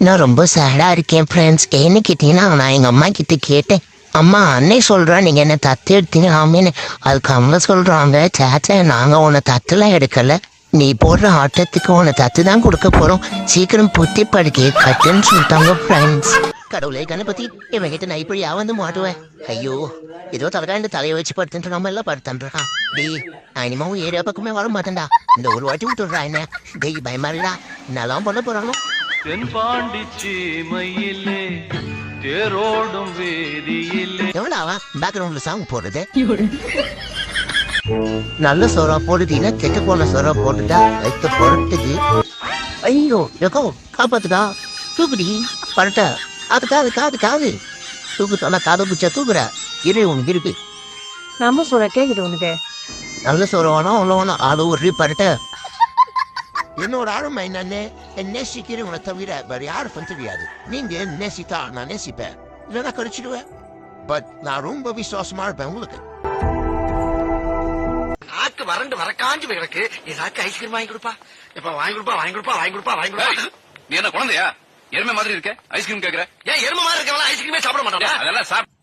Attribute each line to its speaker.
Speaker 1: நான் ரொம்ப சேடா இருக்கேன் ஃப்ரெண்ட்ஸ். ஏன்னு கேட்டீங்கன்னா நான் எங்க அம்மா கிட்ட கேட்டேன். அம்மா அன்னை சொல்றா நீங்க என்ன தத்து எடுத்தீங்க ஆமீன்னு. அதுக்கு அம்மா சொல்றாங்க சேச்சா நாங்க உன்னை தத்துலாம் எடுக்கல, நீ போடுற ஆட்டத்துக்கு உன்னை தத்து தான் கொடுக்க போறோம், சீக்கிரம் புத்தி படுக்கையை கட்டுன்னு சொல்லிட்டாங்க ஃப்ரெண்ட்ஸ். கடவுளே கணபதி, இவன் கிட்ட நான் இப்படியா வந்து மாட்டுவேன். ஐயோ ஏதோ தலைகாண்டு தலையை வச்சு படுத்துட்டு நம்ம எல்லாம் படுத்துன்றா. டேய் நான் இனிமாவும் ஏரியா பக்கமே வர மாட்டேன்டா, இந்த ஒரு வாட்டி விட்டுடுறா என்ன. டேய் பயமா இருக்கா, என்னெல்லாம் பண்ண போறானோ.
Speaker 2: தென்பாண்டி சீமையிலே தேரோடும் வேதியிலே.
Speaker 1: எவ்வளவு பேக்ரவுண்ட்ல சாங் போடுறது. நல்ல சோறா போடுதீங்கன்னா கெட்டு போன சோறா போட்டுட்டா வைத்த பொருட்டுக்கு. ஐயோ எக்கோ காப்பாத்துடா, தூக்குடி பரட்ட. அது காது காது காது தூக்குத்தானா, காது பிடிச்சா தூக்குற. இரு உனக்கு இருக்கு
Speaker 3: நம்ம சொல்ல கேக்குது உனக்கு.
Speaker 1: நல்ல சோறு வேணும் அவ்வளோ வேணும், அது ஒரு பரட்ட. என்னோட ஆளுமை என்னன்னு நேசிக்கிறவனை தவிர வேற யாருக்கும் தெரியாது. நீங்க நேசித்தா நான் நேசிப்பேன், இல்லைன்னா கழிச்சிடுவேன். பட் நான் ரொம்ப விசுவாசமா இருப்பேன் உங்களுக்கு.
Speaker 4: நாக்கு வறண்டு வரக்காஞ்சு கிடக்கு, ஏதாச்சும் ஐஸ்கிரீம் வாங்கி கொடுப்பா. எப்ப வாங்கி கொடுப்பா வாங்கி கொடுப்பா வாங்கி கொடுப்பா வாங்கி கொடுப்பா.
Speaker 2: நீ என்ன குழந்தையா? எருமை மாதிரி இருக்க, ஐஸ்கிரீம் கேக்குற?
Speaker 4: ஏன் எருமை மாதிரி இருக்கவங்க ஐஸ்கிரீமே சாப்பிட மாட்டாங்க?
Speaker 2: அதெல்லாம் சாப்பிட்டு